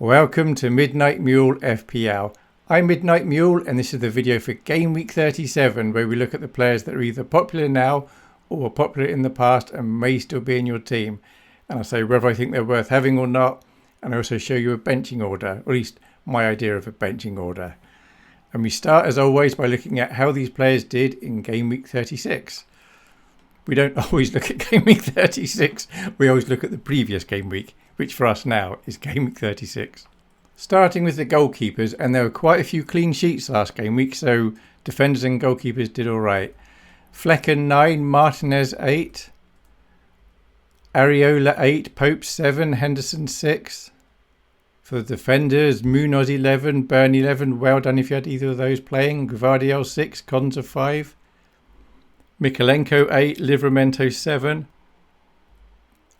Welcome to Midnight Mule FPL. I'm Midnight Mule and this is the video for Game Week 37 where we look at the players that are either popular now or were popular in the past and may still be in your team. And I'll say whether I think they're worth having or not, and I also show you a benching order, or at least my idea of a benching order. And we start as always by looking at how these players did in Game Week 36. We don't always look at Game Week 36, we always look at the previous Game Week, which for us now is Game Week 36. Starting with the goalkeepers, and there were quite a few clean sheets last Game Week, so defenders and goalkeepers did alright. Flecken 9, Martinez 8, Areola 8, Pope 7, Henderson 6. For the defenders, Munoz 11, Burn 11, well done if you had either of those playing. Gvardiol 6, Konza 5. Mikalenko 8, Livramento 7.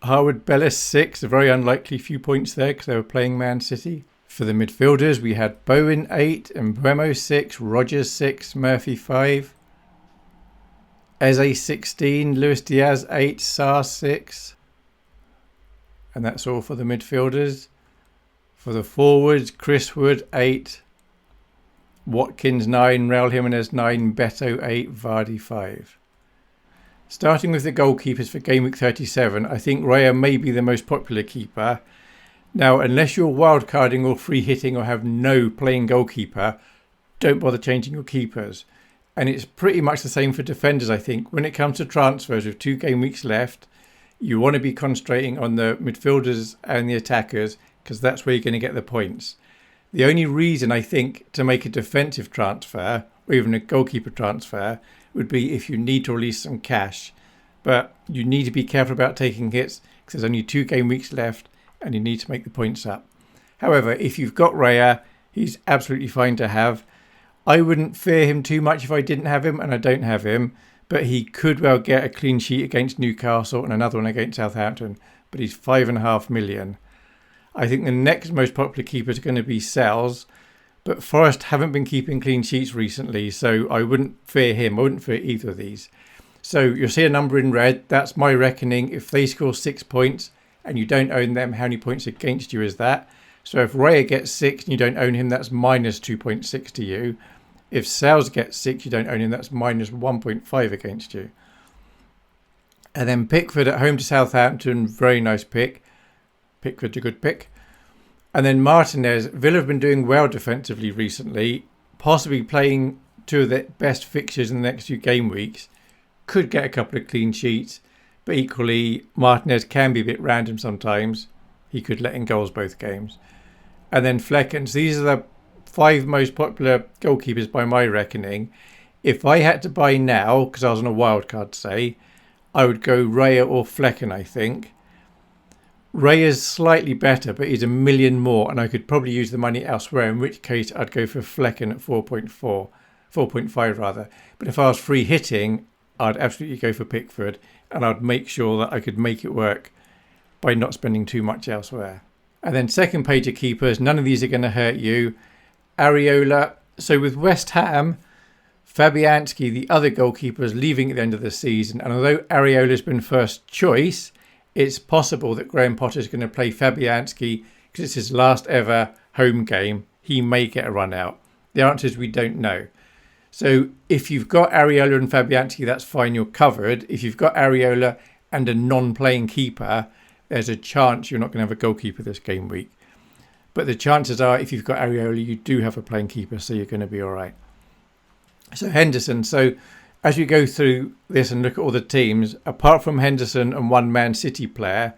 Harwood Bellis 6, a very unlikely few points there because they were playing Man City. For the midfielders, we had Bowen 8, Mbeumo 6, Rogers 6, Murphy 5. Eze 16, Luis Diaz 8, Sarr 6. And that's all for the midfielders. For the forwards, Chris Wood 8, Watkins 9, Raul Jimenez 9, Beto 8, Vardy 5. Starting with the goalkeepers for Game Week 37, I think Raya may be the most popular keeper. Now, unless you're wildcarding or free hitting or have no playing goalkeeper, don't bother changing your keepers. And it's pretty much the same for defenders, I think. When it comes to transfers with 2 game weeks left, you want to be concentrating on the midfielders and the attackers because that's where you're going to get the points. The only reason I think to make a defensive transfer or even a goalkeeper transfer would be if you need to release some cash. But you need to be careful about taking hits because there's only 2 game weeks left and you need to make the points up. However, if you've got Raya, he's absolutely fine to have. I wouldn't fear him too much if I didn't have him, and I don't have him. But he could well get a clean sheet against Newcastle and another one against Southampton. But he's 5.5 million. I think the next most popular keeper is going to be Sells. But Forest haven't been keeping clean sheets recently, so I wouldn't fear him. I wouldn't fear either of these. So you'll see a number in red. That's my reckoning. If they score 6 points and you don't own them, how many points against you is that? So if Raya gets 6 and you don't own him, that's minus 2.6 to you. If Sells gets 6, you don't own him, that's minus 1.5 against you. And then Pickford at home to Southampton, very nice pick. Pickford's a good pick. And then Martinez, Villa have been doing well defensively recently, possibly playing 2 of the best fixtures in the next few game weeks. Could get a couple of clean sheets, but equally Martinez can be a bit random sometimes. He could let in goals both games. And then Flecken. So these are the 5 most popular goalkeepers by my reckoning. If I had to buy now, because I was on a wild card say, I would go Raya or Flecken, I think. Raya's slightly better, but he's 1 million more, and I could probably use the money elsewhere, in which case I'd go for Flecken at 4.5 rather. But if I was free hitting, I'd absolutely go for Pickford, and I'd make sure that I could make it work by not spending too much elsewhere. And then second page of keepers, none of these are going to hurt you. Areola. So with West Ham, Fabianski, the other goalkeeper, is leaving at the end of the season. And although Areola's been first choice, it's possible that Graham Potter's going to play Fabianski because it's his last ever home game. He may get a run out. The answer is we don't know. So if you've got Areola and Fabianski, that's fine, you're covered. If you've got Areola and a non-playing keeper, there's a chance you're not going to have a goalkeeper this game week. But the chances are, if you've got Areola, you do have a playing keeper, so you're going to be all right. So Henderson. So as you go through this and look at all the teams, apart from Henderson and 1 Man City player,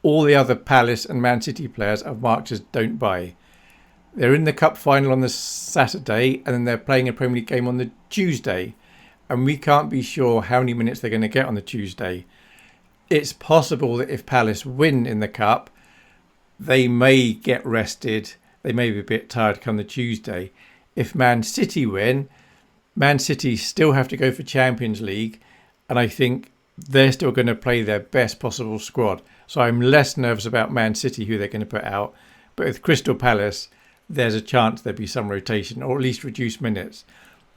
all the other Palace and Man City players are marked as don't buy. They're in the Cup final on the Saturday, and then they're playing a Premier League game on the Tuesday. And we can't be sure how many minutes they're going to get on the Tuesday. It's possible that if Palace win in the Cup, they may get rested. They may be a bit tired come the Tuesday. If Man City win, Man City still have to go for Champions League. And I think they're still going to play their best possible squad. So I'm less nervous about Man City, who they're going to put out. But with Crystal Palace, there's a chance there'll be some rotation or at least reduced minutes.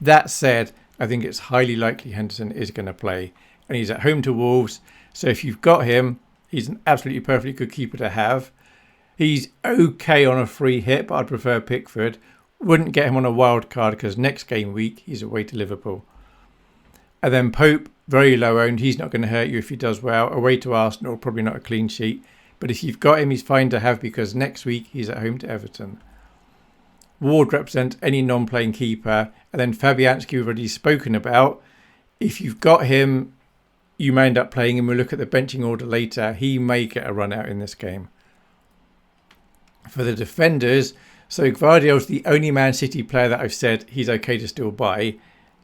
That said, I think it's highly likely Henderson is going to play. And he's at home to Wolves. So if you've got him, he's an absolutely perfectly good keeper to have. He's okay on a free hit, but I'd prefer Pickford. Wouldn't get him on a wild card because next game week he's away to Liverpool. And then Pope, very low owned. He's not going to hurt you if he does well. Away to Arsenal, probably not a clean sheet. But if you've got him, he's fine to have because next week he's at home to Everton. Ward represents any non-playing keeper. And then Fabianski we've already spoken about. If you've got him, you may end up playing him. We'll look at the benching order later. He may get a run out in this game. For the defenders, so Gvardiol's the only Man City player that I've said he's okay to still buy.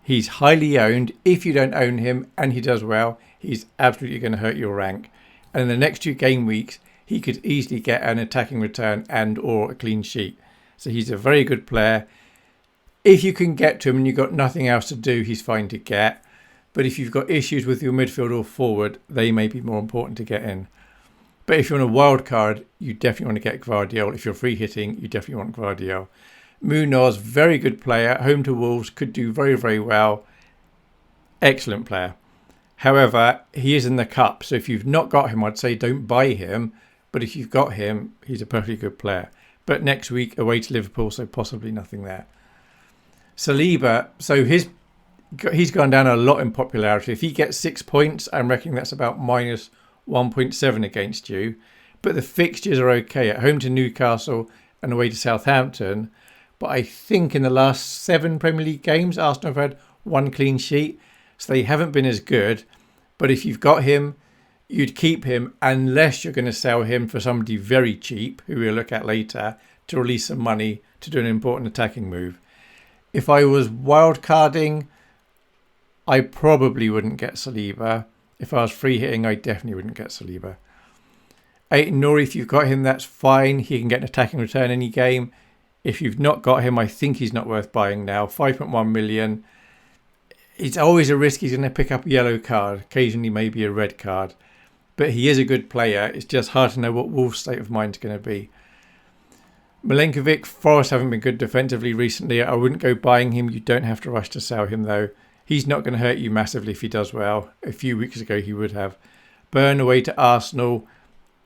He's highly owned. If you don't own him and he does well, he's absolutely going to hurt your rank. And in the next 2 game weeks, he could easily get an attacking return and or a clean sheet. So he's a very good player. If you can get to him and you've got nothing else to do, he's fine to get. But if you've got issues with your midfield or forward, they may be more important to get in. But if you're on a wild card, you definitely want to get Gvardiol. If you're free hitting, you definitely want Gvardiol. Munoz, very good player. Home to Wolves, could do very, very well. Excellent player. However, he is in the cup. So if you've not got him, I'd say don't buy him. But if you've got him, he's a perfectly good player. But next week, away to Liverpool, so possibly nothing there. Saliba, so he's gone down a lot in popularity. If he gets 6 points, I'm reckoning that's about minus 1.7 against you. But the fixtures are okay. At home to Newcastle and away to Southampton. But I think in the last 7 Premier League games, Arsenal have had 1 clean sheet. So they haven't been as good. But if you've got him, you'd keep him unless you're going to sell him for somebody very cheap, who we'll look at later, to release some money to do an important attacking move. If I was wildcarding, I probably wouldn't get Saliba. If I was free hitting, I definitely wouldn't get Saliba. Aït-Nouri, if you've got him, that's fine. He can get an attacking return any game. If you've not got him, I think he's not worth buying now. 5.1 million. It's always a risk he's going to pick up a yellow card. Occasionally maybe a red card. But he is a good player. It's just hard to know what Wolves' state of mind is going to be. Milenkovic, Forest haven't been good defensively recently. I wouldn't go buying him. You don't have to rush to sell him though. He's not going to hurt you massively if he does well. A few weeks ago he would have. Burn away to Arsenal.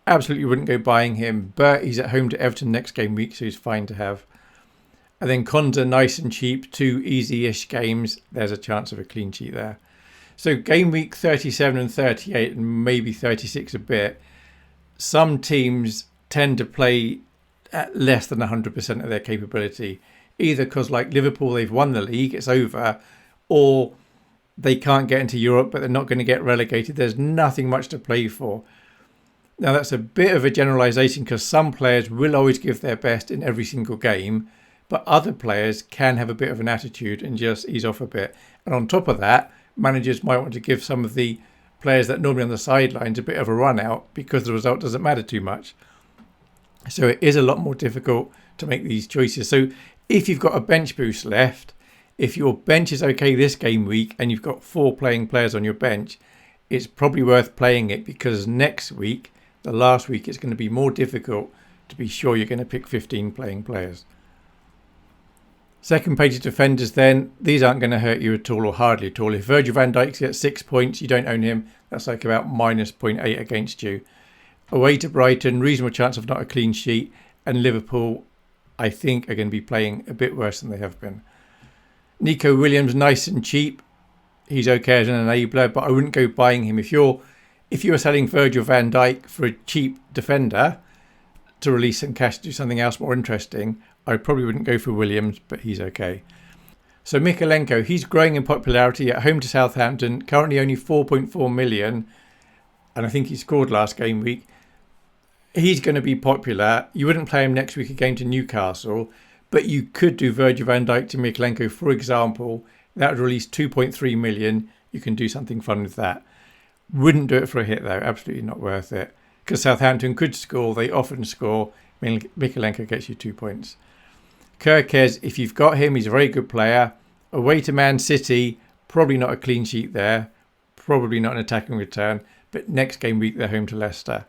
Absolutely wouldn't go buying him. But he's at home to Everton next game week, so he's fine to have. And then Konza, nice and cheap. 2 easy-ish games. There's a chance of a clean sheet there. So game week 37 and 38 and maybe 36 a bit. Some teams tend to play at less than 100% of their capability. Either because like Liverpool, they've won the league, it's over. Or they can't get into Europe, but they're not going to get relegated. There's nothing much to play for. Now, that's a bit of a generalisation because some players will always give their best in every single game, but other players can have a bit of an attitude and just ease off a bit. And on top of that, managers might want to give some of the players that normally on the sidelines a bit of a run out because the result doesn't matter too much. So it is a lot more difficult to make these choices. So if you've got a bench boost left, if your bench is okay this game week and you've got 4 playing players on your bench, it's probably worth playing it because next week, the last week, it's going to be more difficult to be sure you're going to pick 15 playing players. Second page of defenders then, these aren't going to hurt you at all or hardly at all. If Virgil van Dijk gets 6 points, you don't own him, that's like about minus 0.8 against you. Away to Brighton, reasonable chance of not a clean sheet, and Liverpool, I think, are going to be playing a bit worse than they have been. Nico Williams, nice and cheap. He's okay as an enabler, but I wouldn't go buying him. If you were selling Virgil van Dijk for a cheap defender to release some cash to do something else more interesting, I probably wouldn't go for Williams, but he's okay. So Mykolenko, he's growing in popularity at home to Southampton, currently only 4.4 million, and I think he scored last game week. He's going to be popular. You wouldn't play him next week again to Newcastle, but you could do Virgil van Dijk to Mykolenko, for example. That would release 2.3 million. You can do something fun with that. Wouldn't do it for a hit though. Absolutely not worth it. Because Southampton could score. They often score. Mykolenko gets you 2 points. Kerkez, if you've got him, he's a very good player. Away to Man City, probably not a clean sheet there. Probably not an attacking return. But next game week, they're home to Leicester.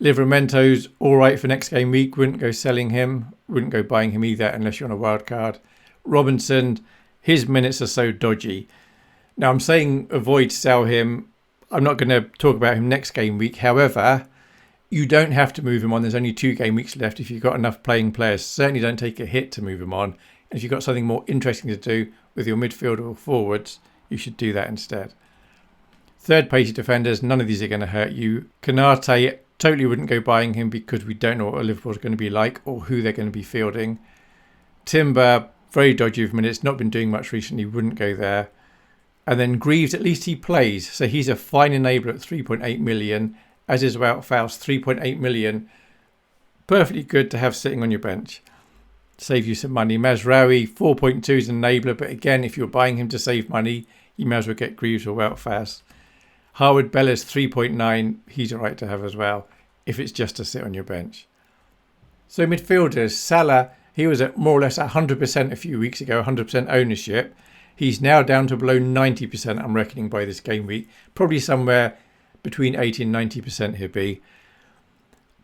Livramento's all right for next game week. Wouldn't go selling him. Wouldn't go buying him either unless you're on a wild card. Robinson, his minutes are so dodgy. Now, I'm saying avoid sell him. I'm not going to talk about him next game week. However, You don't have to move him on. There's only 2 game weeks left. If you've got enough playing players, certainly don't take a hit to move him on. And if you've got something more interesting to do with your midfield or forwards, you should do that instead. Third pacey defenders, none of these are going to hurt you. Kanate, totally wouldn't go buying him because we don't know what Liverpool's going to be like or who they're going to be fielding. Timber, very dodgy of minutes, not been doing much recently, wouldn't go there. And then Greaves, at least he plays, so he's a fine enabler at 3.8 million, as is Wout Faust, 3.8 million. Perfectly good to have sitting on your bench. Save you some money. Mazraoui, 4.2 is an enabler, but again, if you're buying him to save money, you may as well get Greaves or Wout Faust. Harwood Bellis, 3.9, he's alright to have as well, if it's just to sit on your bench. So midfielders, Salah, he was at more or less 100% a few weeks ago, 100% ownership. He's now down to below 90%, I'm reckoning, by this game week. Probably somewhere between 80 and 90% he'll be.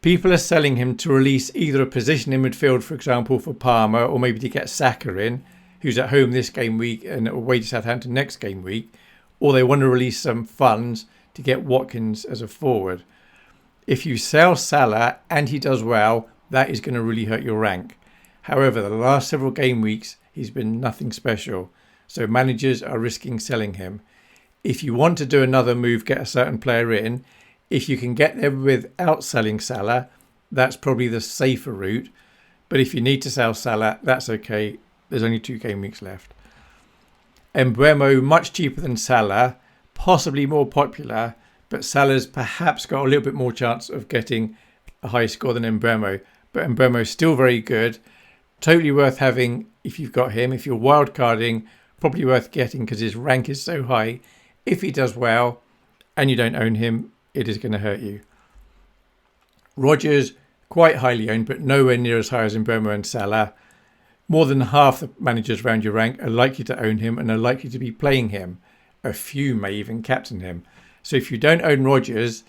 People are selling him to release either a position in midfield, for example, for Palmer, or maybe to get Saka in, who's at home this game week and away to Southampton next game week. Or they want to release some funds to get Watkins as a forward. If you sell Salah and he does well, that is going to really hurt your rank. However, the last several game weeks, he's been nothing special. So managers are risking selling him. If you want to do another move, get a certain player in. If you can get there without selling Salah, that's probably the safer route. But if you need to sell Salah, that's okay. There's only 2 game weeks left. Mbeumo, much cheaper than Salah, possibly more popular, but Salah's perhaps got a little bit more chance of getting a high score than Mbeumo. But Mbeumo's still very good. Totally worth having if you've got him. If you're wildcarding, probably worth getting because his rank is so high. If he does well and you don't own him, it is going to hurt you. Rodgers, quite highly owned, but nowhere near as high as Mbeumo and Salah. More than half the managers around your rank are likely to own him and are likely to be playing him. A few may even captain him. So if you don't own Rodgers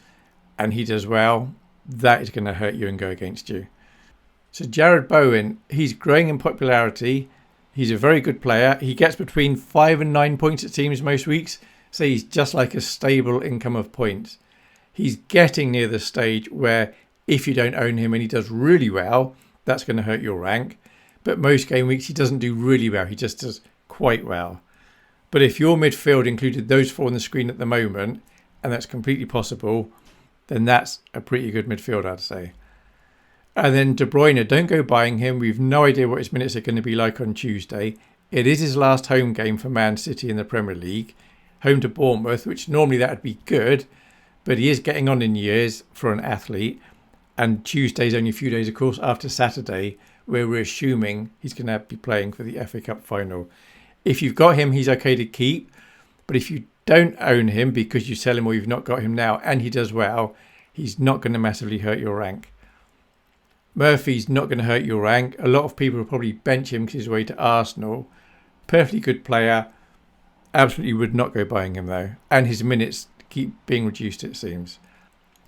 and he does well, that is going to hurt you and go against you. So Jared Bowen, he's growing in popularity. He's a very good player. He gets between 5 and 9 points it seems most weeks. So he's just like a stable income of points. He's getting near the stage where if you don't own him and he does really well, that's going to hurt your rank. But most game weeks he doesn't do really well. He just does quite well. But if your midfield included those 4 on the screen at the moment, and that's completely possible, then that's a pretty good midfield, I'd say. And then De Bruyne, don't go buying him. We've no idea what his minutes are going to be like on Tuesday. It is his last home game for Man City in the Premier League. Home to Bournemouth, which normally that would be good. But he is getting on in years for an athlete. And Tuesday's only a few days, of course, after Saturday, where we're assuming he's going to be playing for the FA Cup final. If you've got him, he's okay to keep. But if you don't own him because you sell him or you've not got him now and he does well, he's not going to massively hurt your rank. Murphy's not going to hurt your rank. A lot of people will probably bench him because he's away to Arsenal. Perfectly good player. Absolutely would not go buying him though. And his minutes keep being reduced, it seems.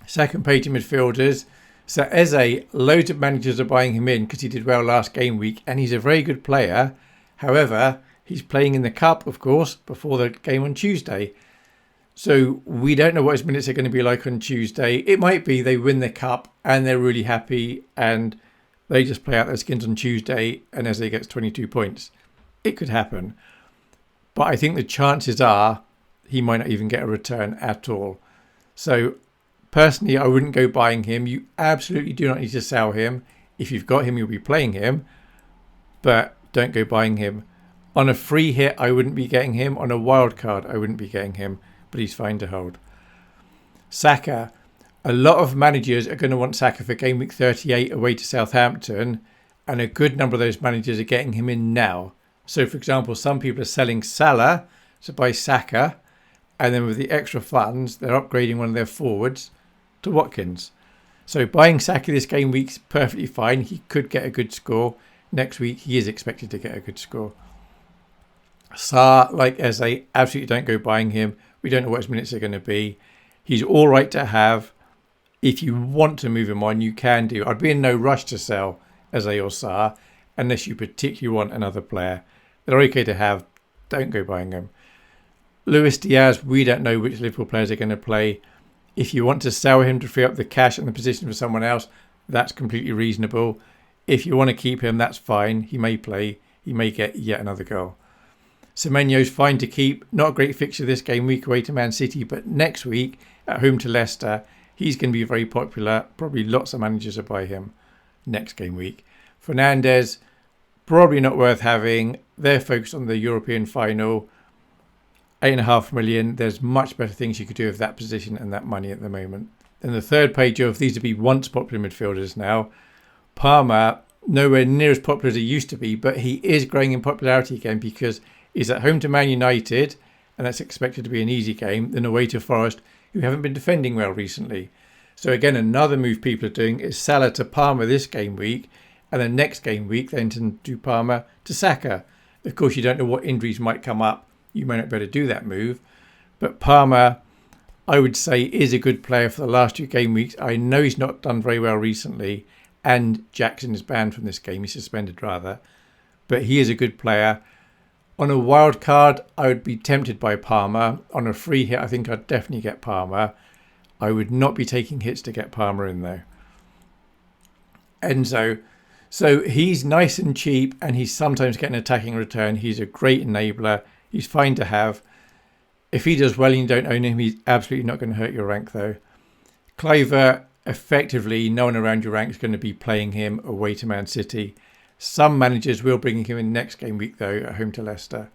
Second page of midfielders. So Eze, loads of managers are buying him in because he did well last game week and he's a very good player. However, he's playing in the Cup, of course, before the game on Tuesday. So we don't know what his minutes are going to be like on Tuesday. It might be they win the Cup and they're really happy and they just play out their skins on Tuesday and Eze gets 22 points. It could happen. But I think the chances are he might not even get a return at all. So personally, I wouldn't go buying him. You absolutely do not need to sell him. If you've got him, you'll be playing him. But don't go buying him. On a free hit, I wouldn't be getting him. On a wild card, I wouldn't be getting him. But he's fine to hold. Saka. A lot of managers are going to want Saka for game week 38 away to Southampton. And a good number of those managers are getting him in now. So, for example, some people are selling Salah to buy Saka. And then with the extra funds, they're upgrading one of their forwards to Watkins. So buying Saka this game week's perfectly fine. He could get a good score. Next week, he is expected to get a good score. Sarr, like Eze, absolutely don't go buying him. We don't know what his minutes are going to be. He's all right to have. If you want to move him on, you can do. I'd be in no rush to sell Eze or Sarr unless you particularly want another player. They're okay to have. Don't go buying them. Luis Diaz, we don't know which Liverpool players are going to play. If you want to sell him to free up the cash and the position for someone else, that's completely reasonable. If you want to keep him, that's fine. He may play. He may get yet another goal. Semenyo's fine to keep. Not a great fixture this game week away to Man City, but next week at home to Leicester, he's going to be very popular. Probably lots of managers will buy him next game week. Fernandes, probably not worth having. They're focused on the European final. 8.5 million. There's much better things you could do with that position and that money at the moment. Then the third page of these would be once popular midfielders now. Palmer, nowhere near as popular as he used to be, but he is growing in popularity again because he's at home to Man United, and that's expected to be an easy game, then away to Forest, who haven't been defending well recently. So again, another move people are doing is Salah to Palmer this game week, and then next game week they intend to do Palmer to Saka. Of course, you don't know what injuries might come up. You may not be able to do that move. But Palmer, I would say, is a good player for the last 2 game weeks. I know he's not done very well recently, and Jackson is banned from this game. He's suspended, rather. But he is a good player. On a wild card, I would be tempted by Palmer. On a free hit, I think I'd definitely get Palmer. I would not be taking hits to get Palmer in, though. Enzo. So he's nice and cheap, and he's sometimes getting an attacking return. He's a great enabler. He's fine to have. If he does well and you don't own him, he's absolutely not going to hurt your rank, though. Cliver, effectively, no one around your rank is going to be playing him away to Man City. Some managers will bring him in next game week, though, at home to Leicester.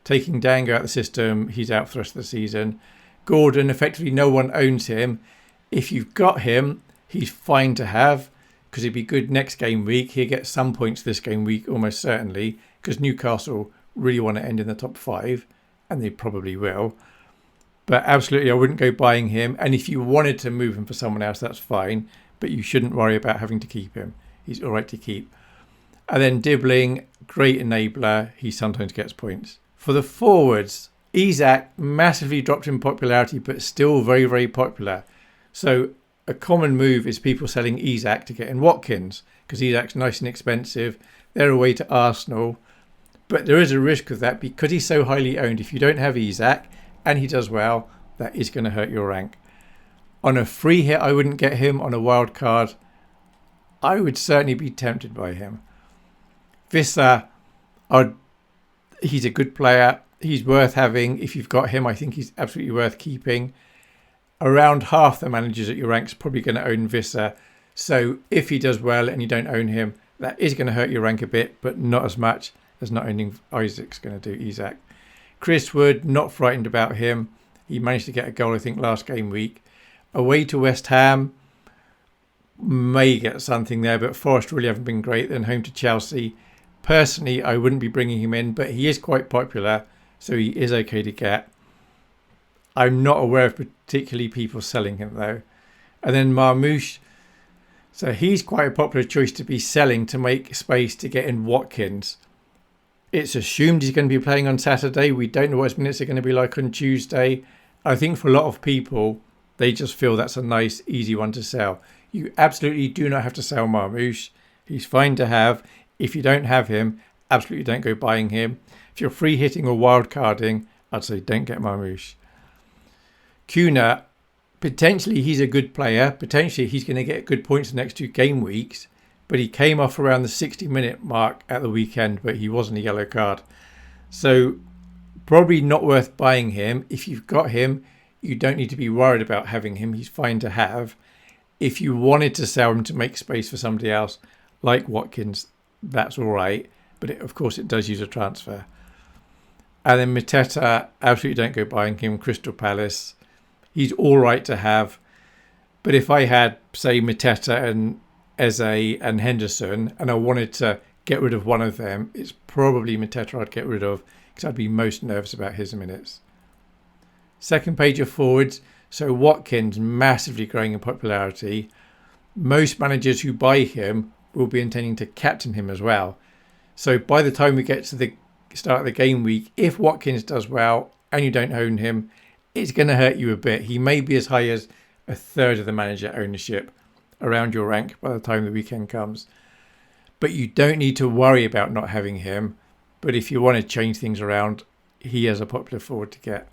Taking Dango out of the system, he's out for the rest of the season. Gordon, effectively, no one owns him. If you've got him, he's fine to have because he'd be good next game week. He'll get some points this game week, almost certainly, because Newcastle really want to end in the top 5, and they probably will. But absolutely, I wouldn't go buying him. And if you wanted to move him for someone else, that's fine. But you shouldn't worry about having to keep him. He's all right to keep. And then Dibbling, great enabler. He sometimes gets points. For the forwards, Isak massively dropped in popularity, but still very, very popular. So a common move is people selling Isak to get in Watkins, because Isak's nice and expensive. They're away to Arsenal. But there is a risk of that because he's so highly owned. If you don't have Isak and he does well, that is going to hurt your rank. On a free hit, I wouldn't get him. On a wild card, I would certainly be tempted by him. Vissa, he's a good player. He's worth having. If you've got him, I think he's absolutely worth keeping. Around half the managers at your rank's probably going to own Vissa. So if he does well and you don't own him, that is going to hurt your rank a bit, but not as much as not owning Isaac's going to do. Isak. Chris Wood, not frightened about him. He managed to get a goal, I think, last game week. Away to West Ham, may get something there, but Forest really haven't been great. Then home to Chelsea. Personally, I wouldn't be bringing him in, but he is quite popular, so he is okay to get. I'm not aware of particularly people selling him, though. And then Marmouche. So he's quite a popular choice to be selling to make space to get in Watkins. It's assumed he's going to be playing on Saturday. We don't know what his minutes are going to be like on Tuesday. I think for a lot of people, they just feel that's a nice, easy one to sell. You absolutely do not have to sell Marmouche. He's fine to have. If you don't have him, absolutely don't go buying him. If you're free hitting or wild carding, I'd say don't get Marmouche. Kuna, potentially he's a good player. Potentially he's going to get good points the next 2 game weeks. But he came off around the 60-minute mark at the weekend, but he wasn't a yellow card. So probably not worth buying him. If you've got him, you don't need to be worried about having him. He's fine to have. If you wanted to sell him to make space for somebody else, like Watkins, that's all right. But of course, it does use a transfer. And then Mateta, absolutely don't go buying him. Crystal Palace, he's all right to have. But if I had, say, Mateta and Eze and Henderson, and I wanted to get rid of one of them, it's probably Mateta I'd get rid of because I'd be most nervous about his minutes. Second page of forwards. So Watkins, massively growing in popularity. Most managers who buy him will be intending to captain him as well. So by the time we get to the start of the game week, if Watkins does well and you don't own him, it's going to hurt you a bit. He may be as high as a third of the manager ownership around your rank by the time the weekend comes. But you don't need to worry about not having him. But if you want to change things around, he is a popular forward to get.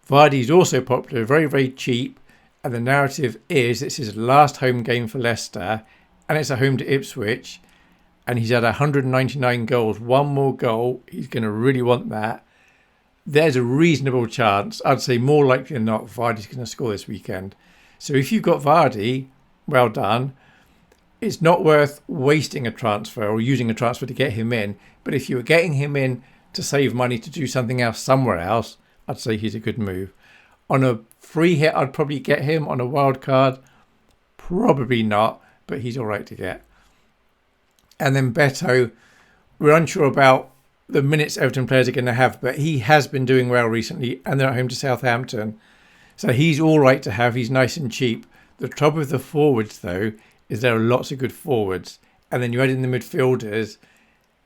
Vardy's also popular, very, very cheap. And the narrative is it's his last home game for Leicester, and it's a home to Ipswich, and he's had 199 goals. One more goal, he's going to really want that. There's a reasonable chance, I'd say more likely than not, Vardy's going to score this weekend. So if you've got Vardy, well done. It's not worth wasting a transfer or using a transfer to get him in. But if you were getting him in to save money to do something else somewhere else, I'd say he's a good move. On a free hit, I'd probably get him. On a wild card, probably not, but he's all right to get. And then Beto, we're unsure about the minutes Everton players are going to have, but he has been doing well recently, and they're at home to Southampton. So he's all right to have. He's nice and cheap. The trouble with the forwards, though, is there are lots of good forwards. And then you add in the midfielders.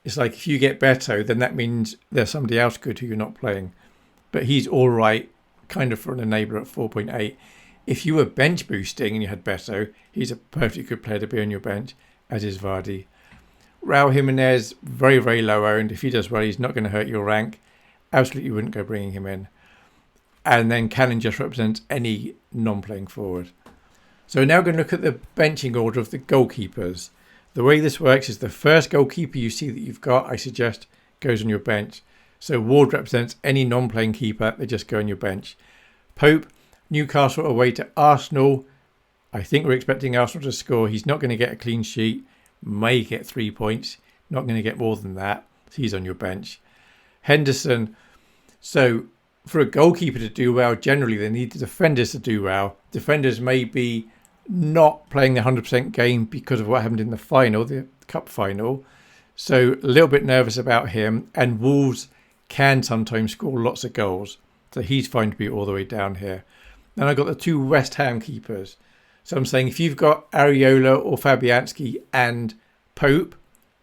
It's like if you get Beto, then that means there's somebody else good who you're not playing. But he's all right, kind of for an enabler at 4.8. If you were bench boosting and you had Beto, he's a perfectly good player to be on your bench, as is Vardy. Raul Jimenez, very, very low owned. If he does well, he's not going to hurt your rank. Absolutely wouldn't go bringing him in. And then Cannon just represents any non-playing forward. So we're now going to look at the benching order of the goalkeepers. The way this works is the first goalkeeper you see that you've got, I suggest, goes on your bench. So Ward represents any non-playing keeper, they just go on your bench. Pope, Newcastle away to Arsenal. I think we're expecting Arsenal to score. He's not going to get a clean sheet, may get 3 points, not going to get more than that. So he's on your bench. Henderson, so for a goalkeeper to do well, generally they need the defenders to do well. Defenders may be not playing the 100% game because of what happened in the final, the cup final. So a little bit nervous about him. And Wolves can sometimes score lots of goals. So he's fine to be all the way down here. Then I've got the two West Ham keepers. So I'm saying if you've got Areola or Fabianski and Pope,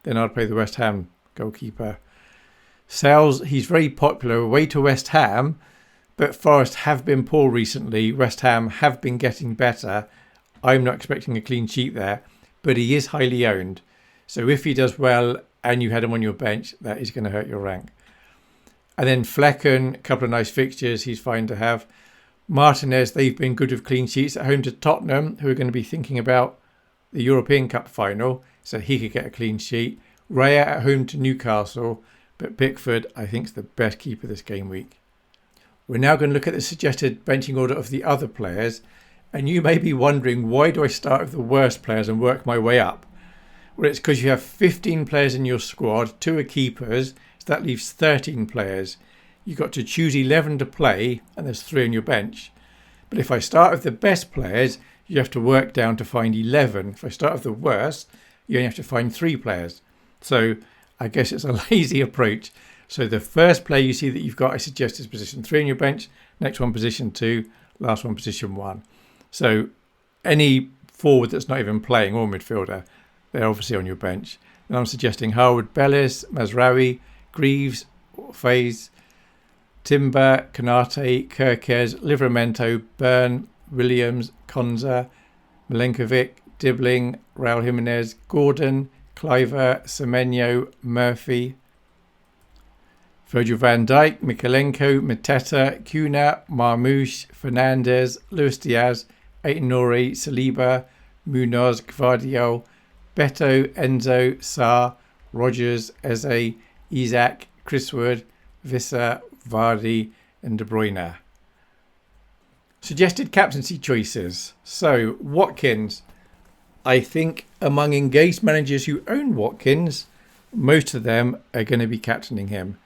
then I'd play the West Ham goalkeeper. Sales, he's very popular away to West Ham, but Forest have been poor recently. West Ham have been getting better. I'm not expecting a clean sheet there, but he is highly owned. So if he does well and you had him on your bench, that is going to hurt your rank. And then Flecken, a couple of nice fixtures, he's fine to have. Martinez, they've been good with clean sheets at home to Tottenham, who are going to be thinking about the European Cup final, so he could get a clean sheet. Raya at home to Newcastle, but Pickford, I think, is the best keeper this game week. We're now going to look at the suggested benching order of the other players, and you may be wondering, why do I start with the worst players and work my way up? Well, it's because you have 15 players in your squad, 2 are keepers, so that leaves 13 players. You've got to choose 11 to play, and there's 3 on your bench. But if I start with the best players, you have to work down to find 11. If I start with the worst, you only have to find 3 players. So I guess it's a lazy approach. So the first player you see that you've got, I suggest, is position 3 on your bench. Next one, position 2. Last one, position 1. So any forward that's not even playing or midfielder, they're obviously on your bench. And I'm suggesting Harwood, Bellis, Mazraoui, Greaves, Faze, Timber, Konate, Kirkes, Livramento, Byrne, Williams, Konza, Milenkovic, Dibbling, Raul Jimenez, Gordon, Cliver, Semenyo, Murphy, Virgil van Dijk, Mikalenko, Mateta, Cunha, Marmouche, Fernandez, Luis Diaz, Aït-Nouri, Saliba, Munoz, Gvardiol, Beto, Enzo, Sarr, Rogers, Eze, Isaac, Chris Wood, Visser, Vardy and De Bruyne. Suggested captaincy choices. So Watkins, I think among engaged managers who own Watkins, most of them are going to be captaining him.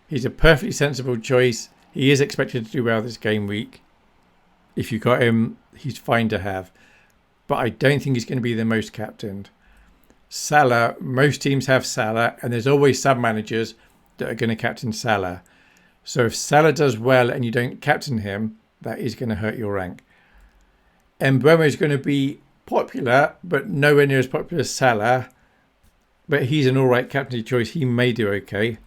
He's a perfectly sensible choice. He is expected to do well this game week. If you got him, he's fine to have. But I don't think he's going to be the most captained. Salah, most teams have Salah, and there's always some managers that are going to captain Salah. So if Salah does well and you don't captain him, that is going to hurt your rank. Mbeumo is going to be popular, but nowhere near as popular as Salah. But he's an alright captaincy choice. He may do okay.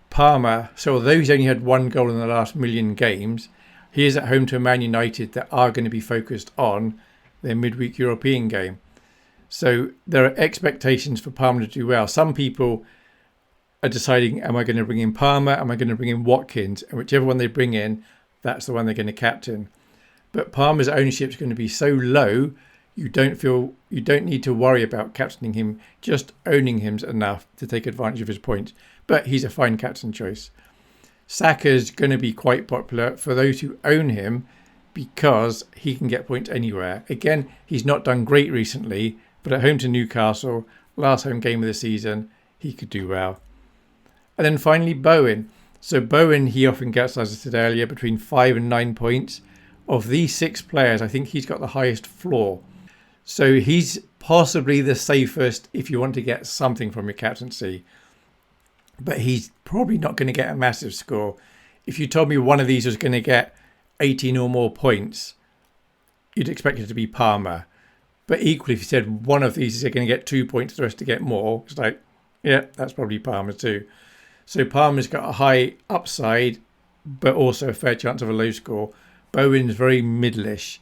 Palmer, so although he's only had 1 goal in the last million games, he is at home to Man United that are going to be focused on their midweek European game. So there are expectations for Palmer to do well. Some people are deciding, am I going to bring in Palmer? Am I going to bring in Watkins? And whichever one they bring in, that's the one they're going to captain. But Palmer's ownership is going to be so low, you don't need to worry about captaining him. Just owning him's enough to take advantage of his points. But he's a fine captain choice. Saka's going to be quite popular for those who own him because he can get points anywhere. Again, he's not done great recently, but at home to Newcastle, last home game of the season, he could do well. And then finally, Bowen. So Bowen, he often gets, as I said earlier, between 5 and 9 points. Of these 6 players, I think he's got the highest floor. So he's possibly the safest if you want to get something from your captaincy. But he's probably not going to get a massive score. If you told me one of these was going to get 18 or more points, you'd expect it to be Palmer. But equally, if you said one of these is going to get 2 points, the rest to get more, it's like, yeah, that's probably Palmer too. So Palmer's got a high upside, but also a fair chance of a low score. Bowen's very middleish.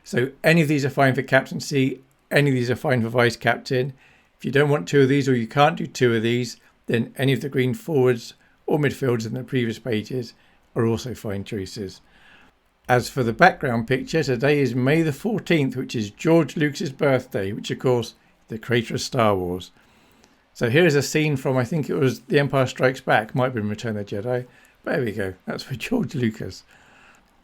So any of these are fine for captaincy. Any of these are fine for vice captain. If you don't want 2 of these or you can't do 2 of these, then any of the green forwards or midfielders in the previous pages are also fine choices. As for the background picture, today is May the 14th, which is George Lucas's birthday, which of course, the creator of Star Wars. So here is a scene from, I think it was The Empire Strikes Back, might have been Return of the Jedi. But there we go, that's for George Lucas.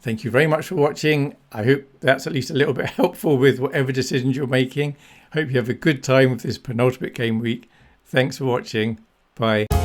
Thank you very much for watching. I hope that's at least a little bit helpful with whatever decisions you're making. Hope you have a good time with this penultimate game week. Thanks for watching. Bye.